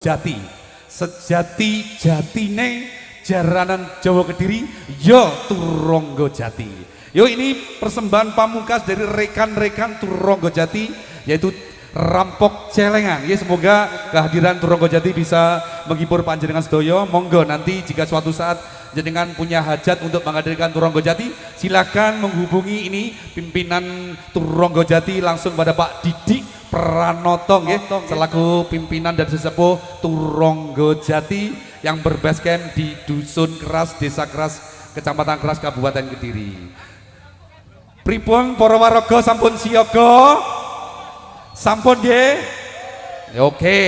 Jati. Sejati jatine jaranan Jawa Kediri, yo Turangga Jati. Yo ini persembahan pamungkas dari rekan-rekan Turangga Jati, yaitu Rampok Celengan. Ya, semoga kehadiran Turangga Jati bisa menghibur panjenengan sedaya. Monggo nanti jika suatu saat jenengan punya hajat untuk menghadirkan Turangga Jati, silakan menghubungi ini pimpinan Turangga Jati langsung pada Pak Didik Pranoto ya, selaku pimpinan dan sesepuh Turangga Jati yang berbasecamp di Dusun Keras, Desa Keras, Kecamatan Keras, Kabupaten Kediri. Pripun para waraga sampun siaga? Sampun nggih? Oke.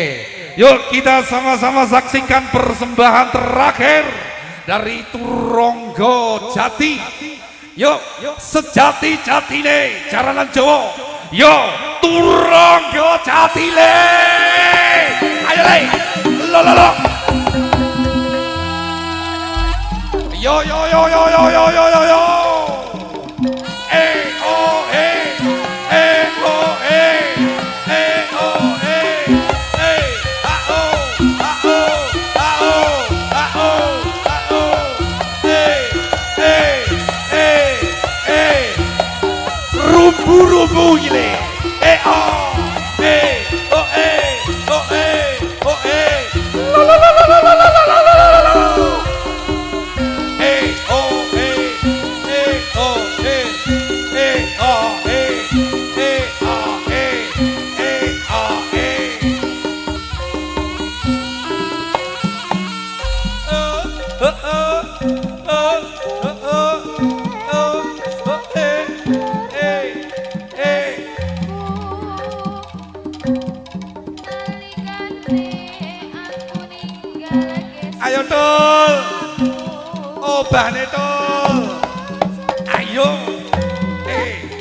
Yuk kita sama-sama saksikan persembahan terakhir dari Turangga Jati. Yuk, sejati-jatine jaranan Jawa. Yo Turangga Jati le. Ayo le. Lo. Yo. Rubu gile. Ayo Tul, obahne Tul.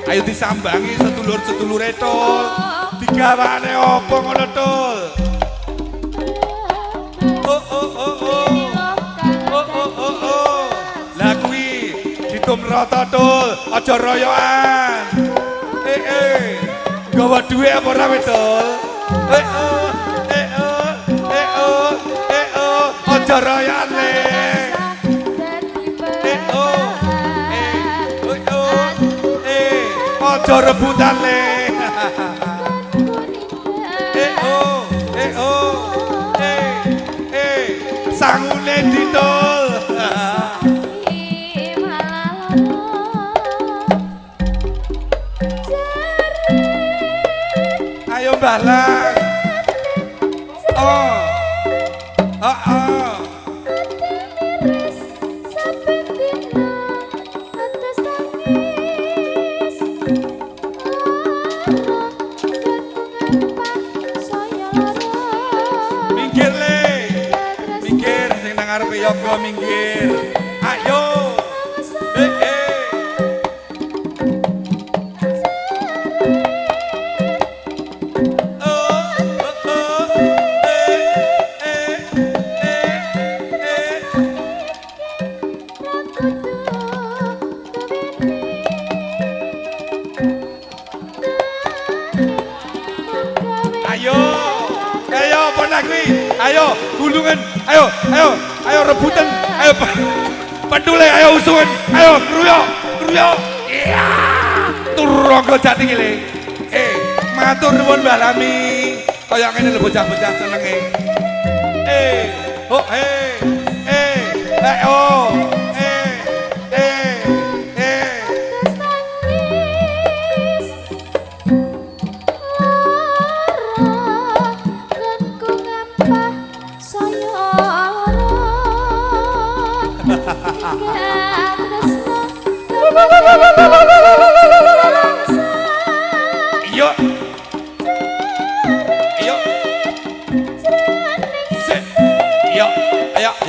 Ayo disambangi sedulur-sedulure Tul. Digawane apa ngono Tul? Lah kuwi ditumrata Tul, aja royokan. Gawa duwe apa ora Tul? Aja royokan le. Aja rebutan le. Sangune ditul. Ayo balang. Yoga minggir, ayo, ayo, ponakwi, ayo, gulungan, ayo rebutan, ayo pendule, ayo usungan, ayo kruyok, iya, Turangga Jati gile, matur nuwun Mbak Lami, kayak ngene lho bocah-bocah senenge,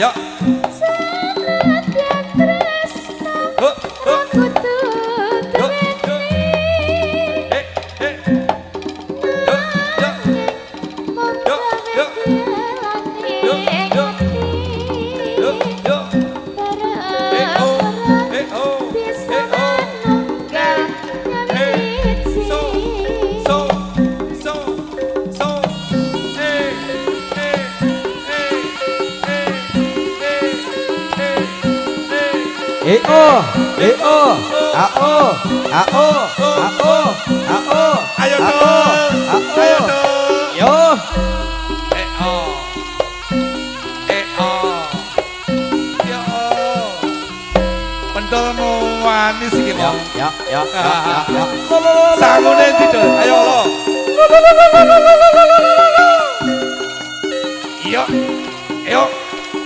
Yo. Ayo dong. Ayo dong. Yo. Pentol manis iki lho. Ya. Sangune didol. Ayo lo. Iyo.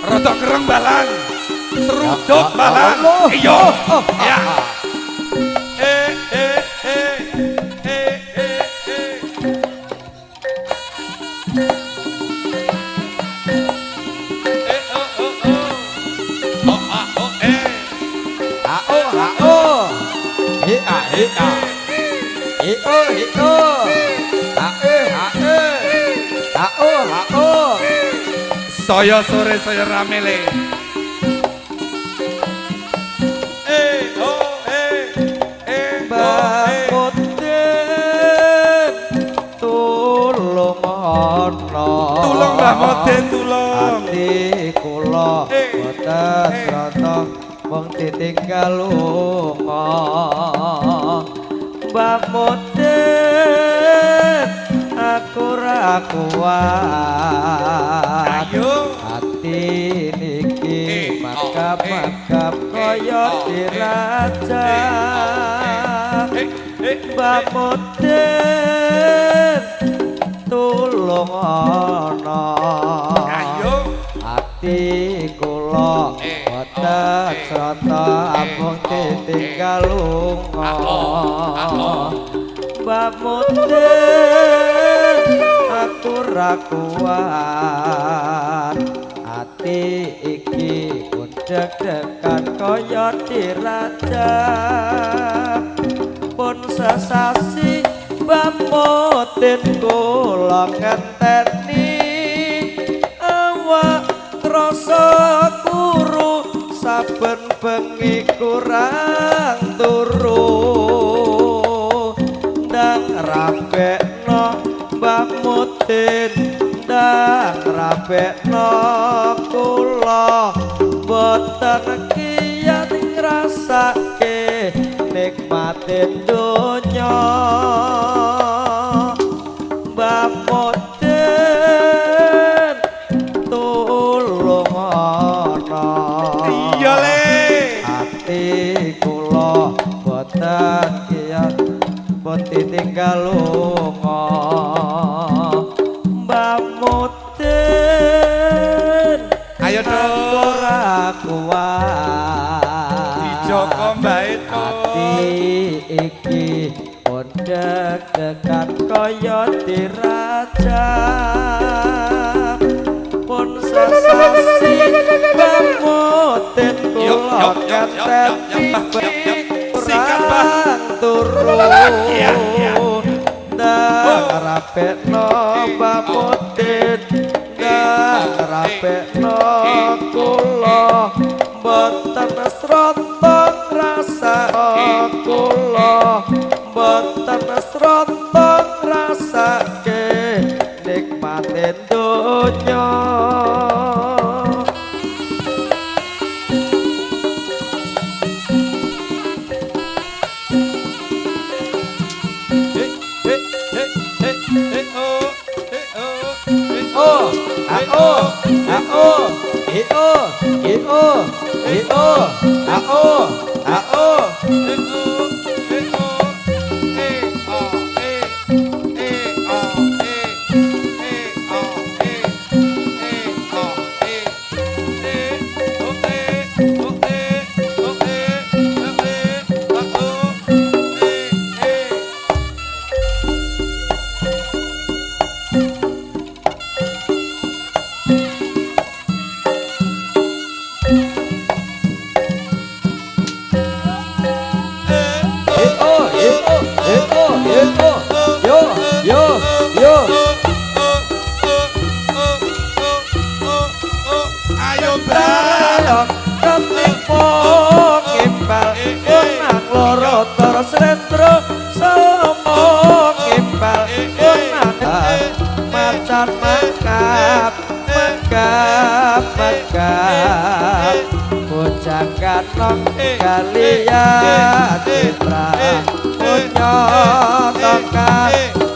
Rada kereng balang. Seruduk balang. Iyo. Ya. Saya sore saya rame le. Tulung Mbah Moden tulung. Ati kula boten srata wong ditinggal lunga. Mbah Moden aku ra kuat. Ayo. Ati niki makap-makap kaya diraja. Mbah Moden tulung ana. Ayo. Ati kula boten srata amung ditinggal lunga. Mbah Moden aku ra kuat. Ati iki deg-degan kaya dirajam. Pun sesasi Mbah Moden kula ngenteni awak krasa kuru saben bengi kurang turu. Ndang rabekno Mbah Moden, ndang rabekno kula boten kiyat ngrasake nikmatin donya. Mbah Moden tulung ana. Iya le. Ati kula boten kiyat boten tinggal lunga. Mbah Moden Ayo dong. ora kuat. Dijoko mbae to. Ati iki pun deg-degan kaya diraja. Pun sesasi Mbah Moden kula keteti Sikat Mbah. turu. Ndang rabekno Mbah Moden, ndang rabekno kula boten srata rasa kula boten srata ngrasake nikmatin donya. Bocah ganong Galia Citra Punya Toka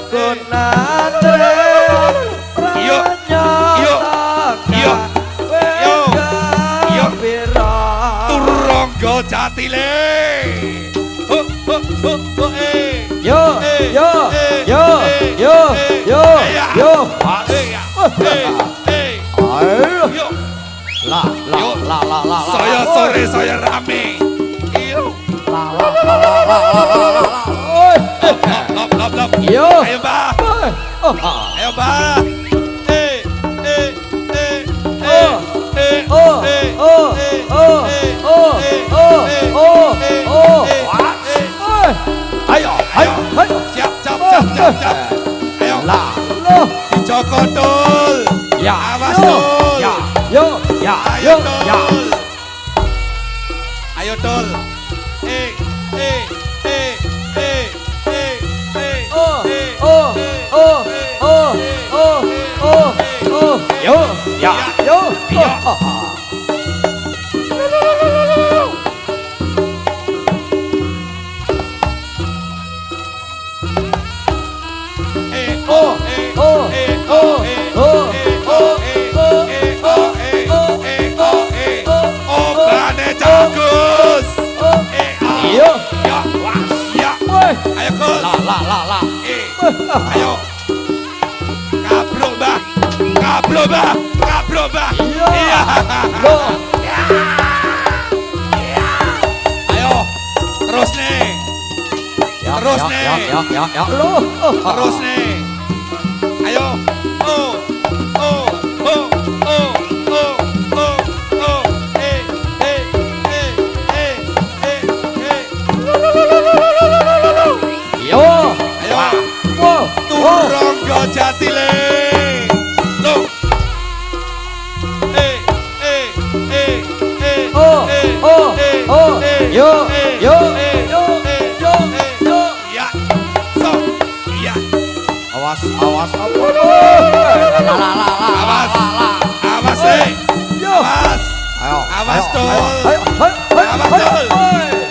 Gunatre Turonggo Jatile. Yo Saya sore saya rame. Yo. Ayo Mbah. Ayo Mbah. Ayo. Siap. Ayo. Joko Dul. Ya. Awas Dul. Yo. Ayo Dul. Obane Jagus. Ayo Gus. Ayo. Kabrok Mbah. Iya. Ayo. Terus nih. Terus nih. Ayo. Turonggo Jatile. Awas. Awas Dul.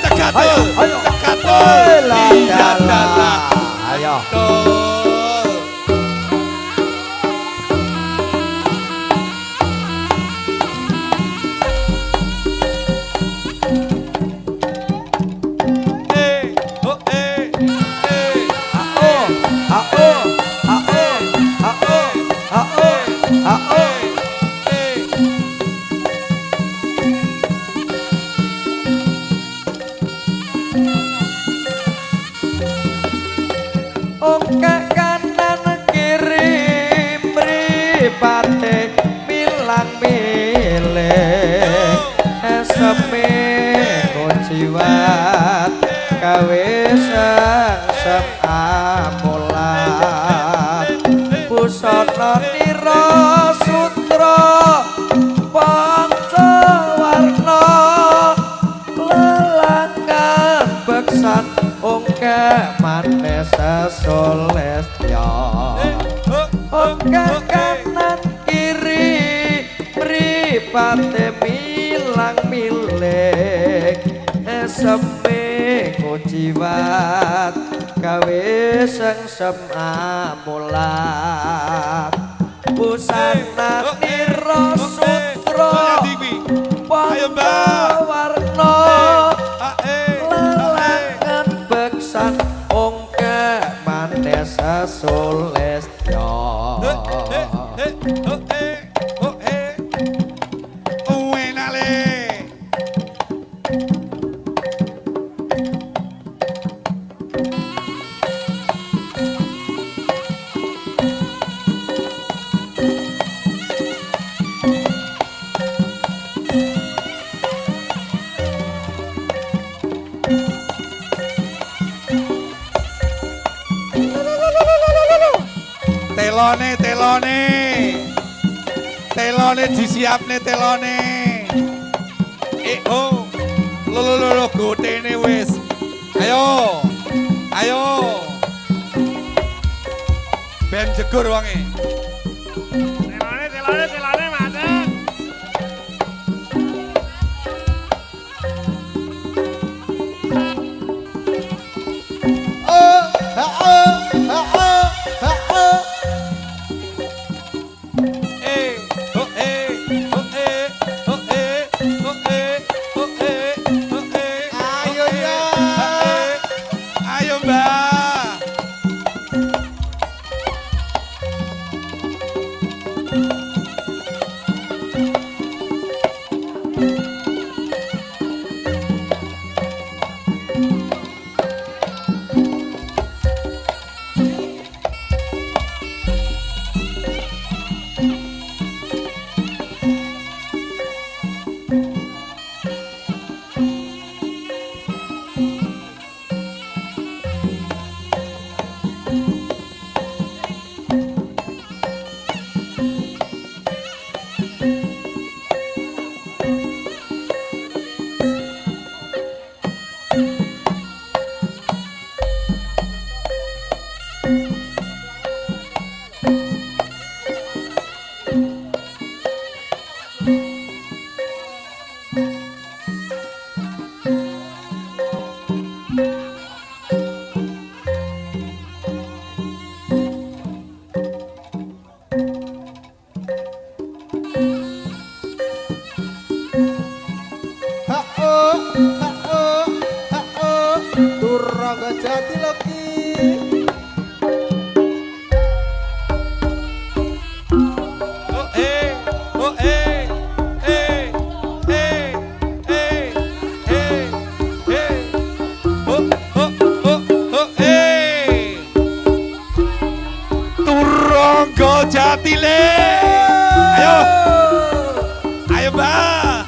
Cekat Dul. Iya dalah. Ayo. Dul. Gawe sang amulat busana nira sutra pancawarna lelangan beksan ongke manes solestya ongke kanan kiri mripate milang milik seme kuciwat gawe sengsem amulat busana nira sutra pancawarna lelangan beksan ongke manes solestya telone disiapne telone. Lo gotene wis. Ayo. Ben jegur wonge. Telone madeng. Turangga Jati lagi. Oh oh Turangga Jati le. Ayo. Ayo Mbak.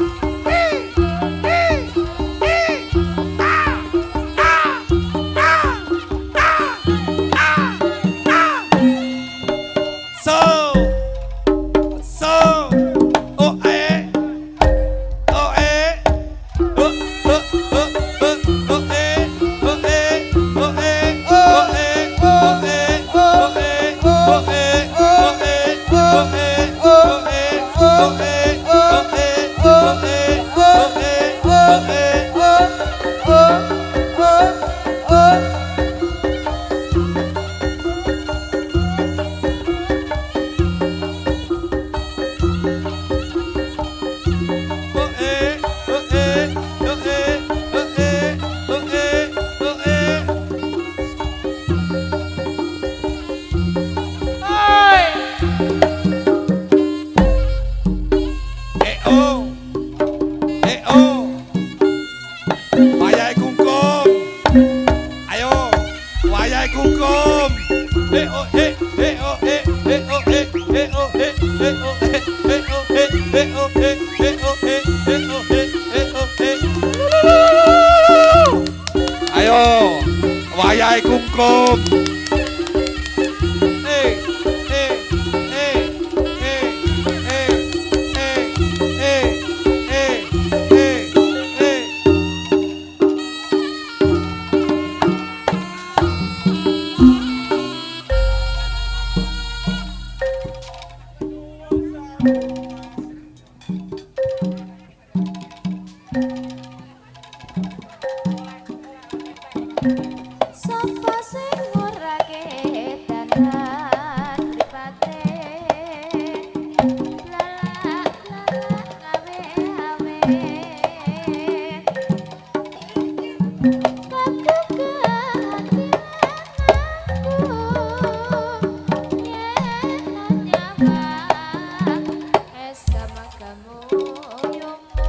Ayo, wayahe kungkum. Sapa sing ngurake dalan mripate lala gawe awe kakukan aku yen nyawa es sama kamu yomo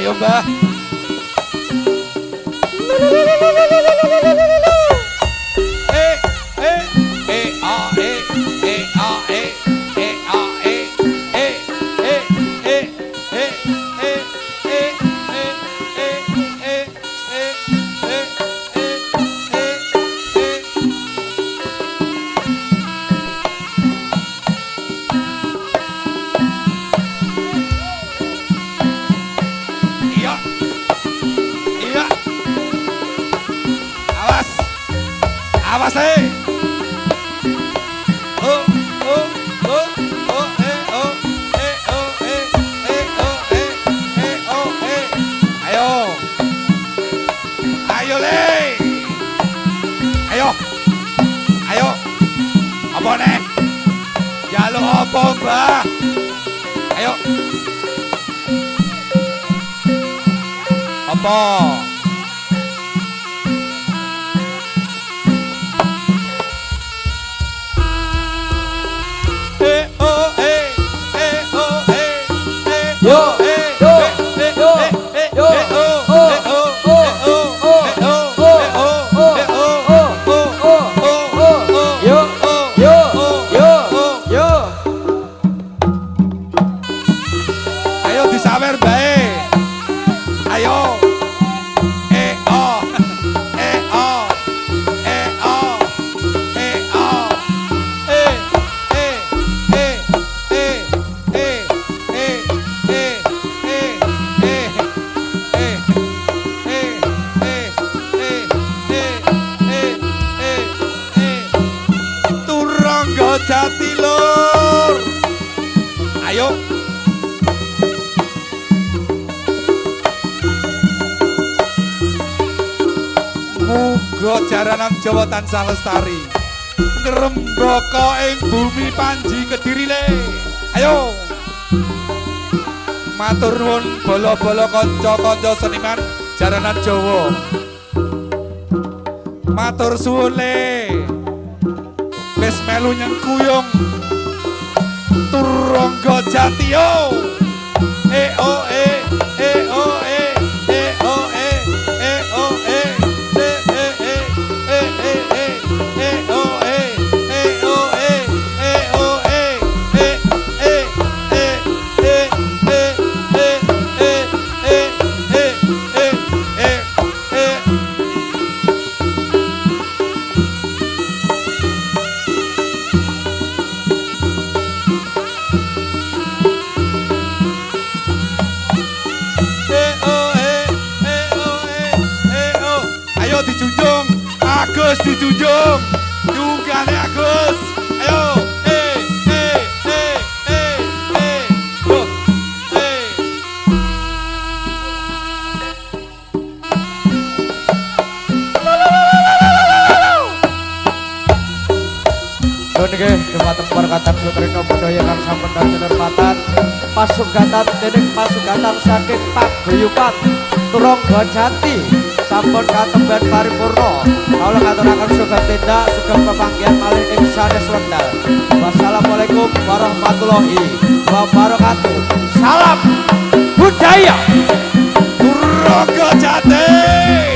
Ayo Mbah. Iya. Iya. Awas. Awas Oh, oh, oh, oh, oh, oh, oh, Ayo. Ayo le. Ayo. Ayo. Apa nek? Jaluk apa, Mbah? Ayo. Apa? Ayo disawer bae. Ayo. Turangga Jati Lur. Ayo. Muga jaranan Jawa tansah lestari, ngrembaka ing bumi Panji Kediri le. Ayo. Matur nuwun bala-bala kanca-kanca seniman jaranan Jawa. Matur suwun le. Wis melu nyengkuyung Turangga Jati yo. Oh Ayo dijunjung, Agus dijunjung, jungkane Agus. Ayo, loh, Niki dumateng perkataan Sutrino budaya kang sampun kinurmatan pasugatan dening pasugatan saking paguyuban Turangga Jati sampun katemban paripurna. Kawula ngaturaken sugeng tindak sugeng pepanggihan malih ing sanes wekdal. Wassalamualaikum warahmatullahi wabarakatuh. Salam budaya Turangga Jati.